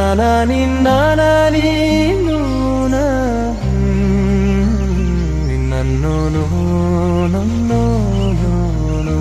নানানি নানানি নুনা নানো no no no no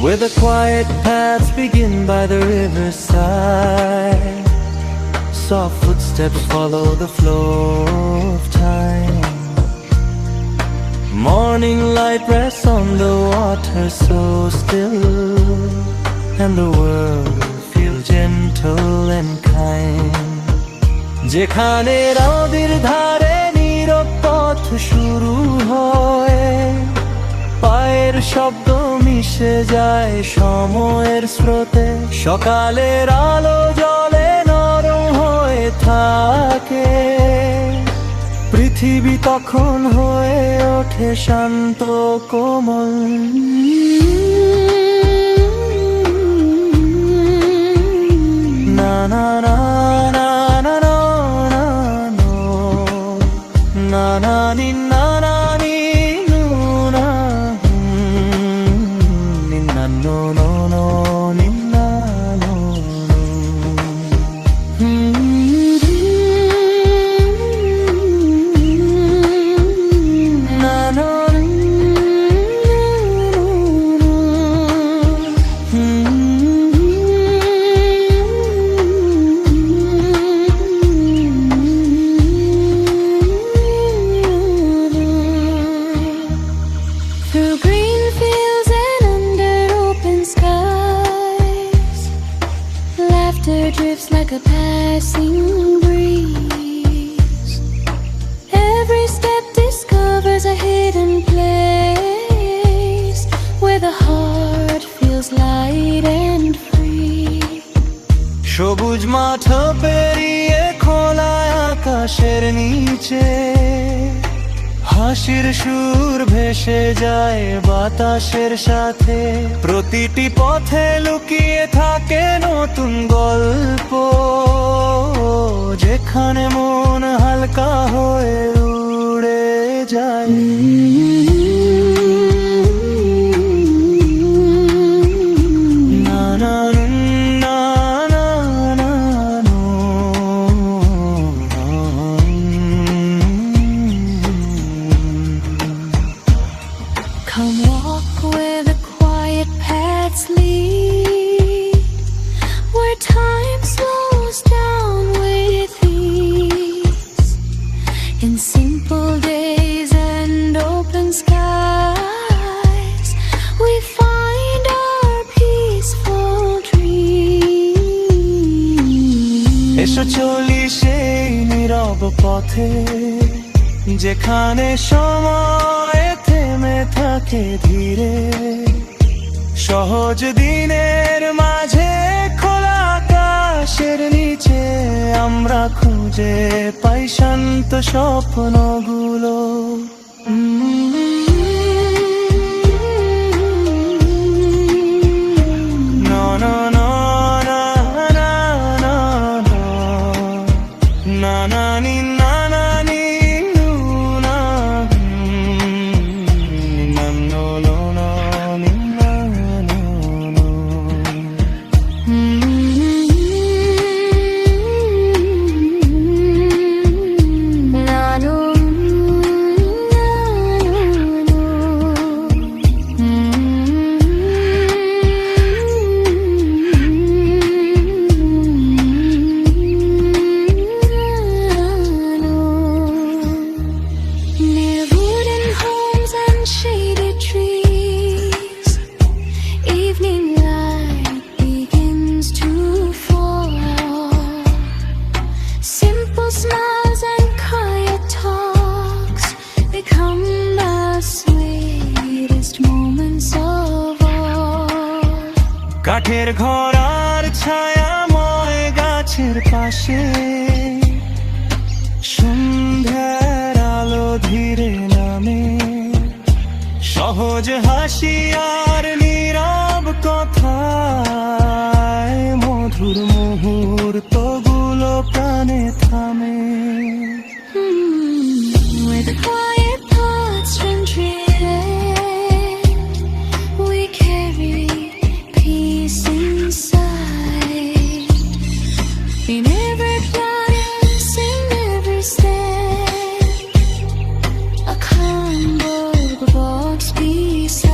Where the quiet paths begin by the riverside, soft footsteps follow the flow of time. Morning light rests on the water so still, and the world feels gentle and kind. যেখানে নদীর ধারে নীরব পথ শুরু হয়, পায়ের শব্দ মিশে যায় সময়ের স্রোতে, সকালের আলো জলে নরম হয়ে থাকে, পৃথিবী তখন হয়ে ওঠে শান্ত কোমল। না না না না না না না না নি না না নি নুনা নি না no no no নি না no na no Through green fields and under open skies, laughter drifts like a passing breeze. Every step discovers a hidden place where the heart feels light and free. সবুজ মাঠ পেরিয়ে খোলা আকাশের নিচে, হাসির সুর ভেসে যায় বাতাসের সাথে, প্রতিটি পথে লুকিয়ে থাকে নতুন গল্প, যেখানে মন হালকা হয়ে উড়ে যায়। না না না না না no. Come walk where the quiet paths lead, where time slows down with ease. In simple days and open skies, we find our peaceful dream. এসো চলি সেই নীরব পথে, যেখানে সময় থেমে থাকে ধীরে, সহজ দিনের মাঝে খোলা আকাশের নিচে, আমরা খুঁজে পাই শান্ত স্বপ্নগুলো। না না না না না না না না নি না না নি নুনা নি না no no no নি না no no Near wooden homes and shaded trees, evening light begins to fall. Simple smiles and quiet talks become the sweetest moments of all. কাঠের ঘর আর ছায়াময় গাছের পাশে, সন্ধ্যার আলো ধীরে নামে, সহজ হাসি আর নীরব কথায় মধুর মুহূর্তগুলো প্রাণে থামে। With quiet thoughts and dread, we carry peace inside. In every promise, in every step, a calm book walks beside.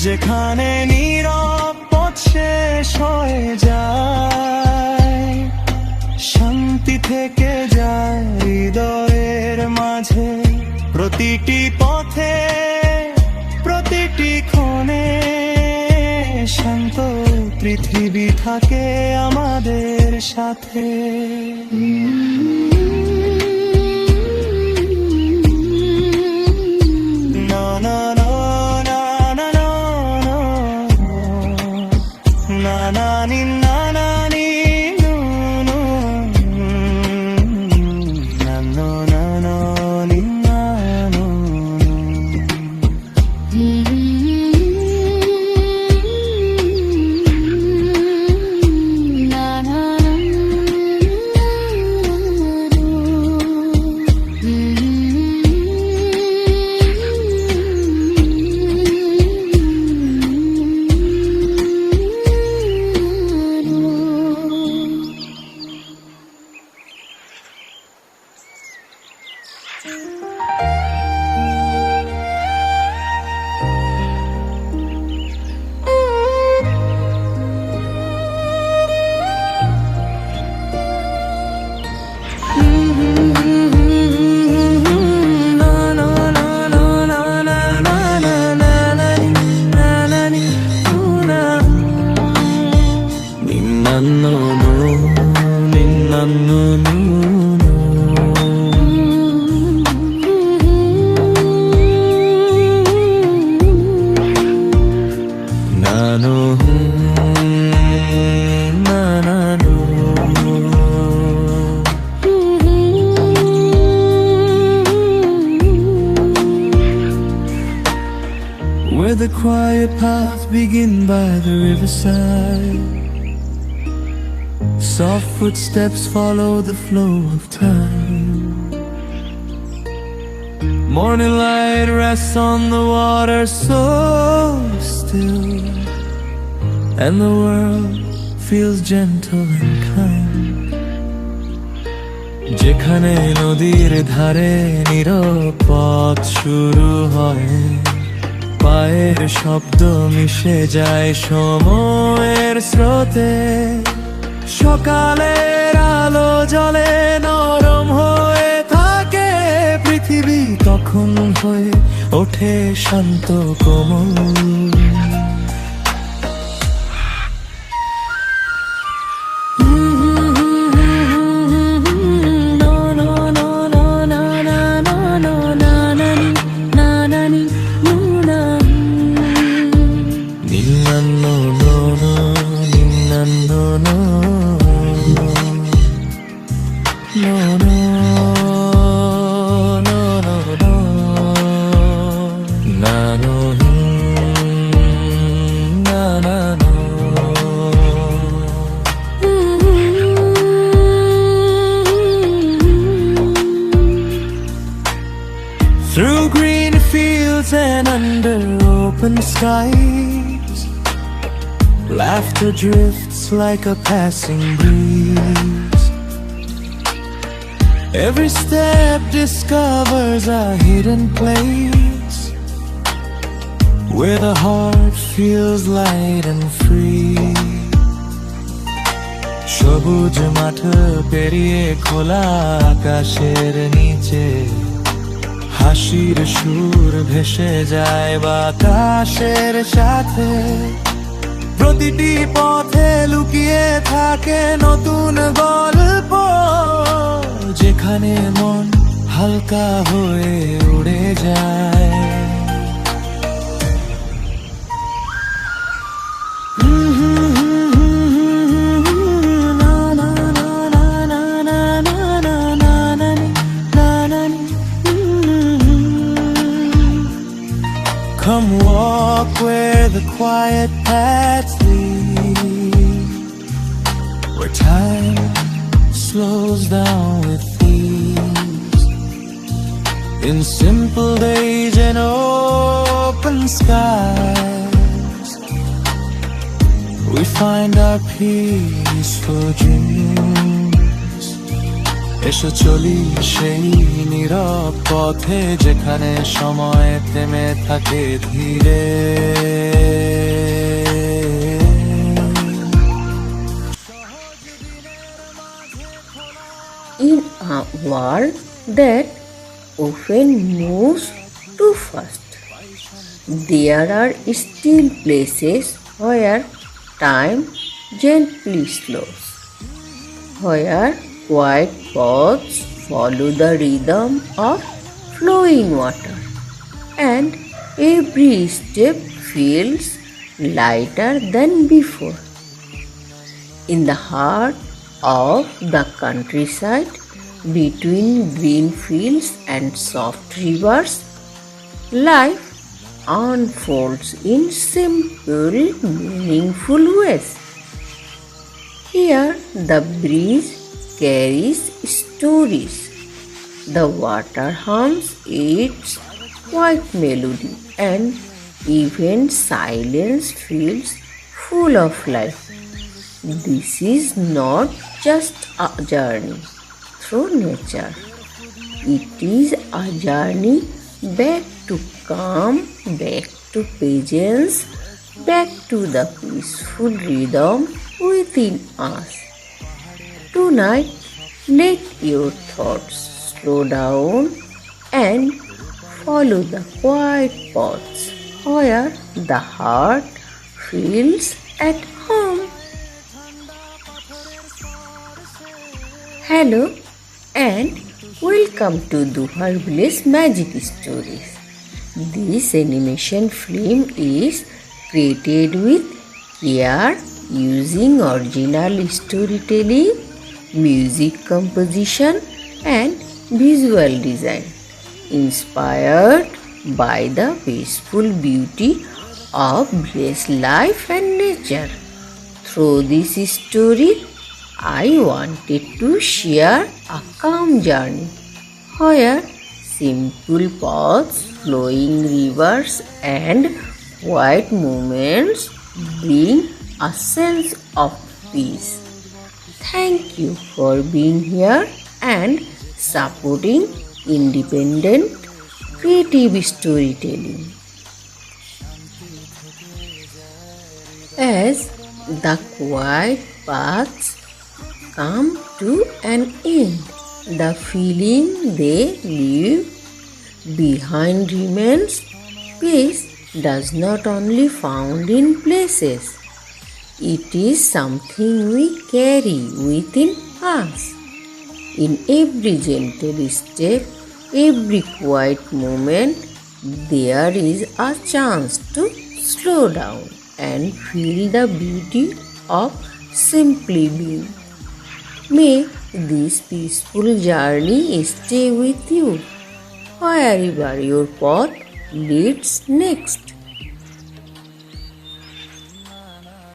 যেখানে নীরব পথ শেষ হয়ে যায়, শান্তি থেকে যায় হৃদয়ের মাঝে। প্রতিটি পথে, প্রতিটি ক্ষণে শান্ত পৃথিবী থাকে আমাদের সাথে। না না না না না না না না নি না না নি নো নো না no no no ni na no Na na Where the quiet paths begin by the riverside, soft footsteps follow the flow of time. Morning light rests on the water so still, and the world feels gentle and kind. যেখানে নদীর ধারে নীরব পথ শুরু হয়, পায়ের শব্দ মিশে যায় সময়ের স্রোতে। সকালের আলো জলে নরম হয়ে থাকে পৃথিবী, তখন হয়ে ওঠে শান্ত কোমল। Through green fields and under open skies, laughter drifts like a passing breeze. Every step discovers a hidden place where the heart feels light and free. সবুজ মাঠ পেরিয়ে খোলা আকাশের নিচে, হাসির সুর ভেসে যায় বাতাসের সাথে। প্রতিটি পথে লুকিয়ে থাকে নতুন গল্প, যেখানে মন হালকা হয়ে উড়ে যায়। the quiet paths lead, where time slows down with ease. In simple days and open skies, we find our peaceful dreams. এসো চলি সেই নীরব পথে, যেখানে সময় থেমে থাকে ধীরে। In a world that often moves too fast, there are still places where time gently slows, where quiet paths follow the rhythm of flowing water, and every step feels lighter than before. In the heart of the countryside, between green fields and soft rivers, life unfolds in simple, meaningful ways. Here, the breeze carries stories, the water hums its quiet melody, and even silence feels full of life. This is not just a journey through nature. It is a journey back to calm, back to patience, back to the peaceful rhythm within us. Tonight, let your thoughts slow down and follow the quiet paths where the heart feels at home. Hello and welcome to Duhar Village Magic Stories. This animation film is created with care using original storytelling, music composition and visual design, inspired by the peaceful beauty of village life and nature. Through this story, I wanted to share a calm journey where simple paths, flowing rivers, and quiet moments bring a sense of peace. Thank you for being here and supporting independent, creative storytelling. As the quiet paths come to an end, the feeling they leave behind remains. Peace does not only found in places, it is something we carry within us. In every gentle step, every quiet moment, there is a chance to slow down and feel the beauty of simply being. May this peaceful journey stay with you wherever your path leads next.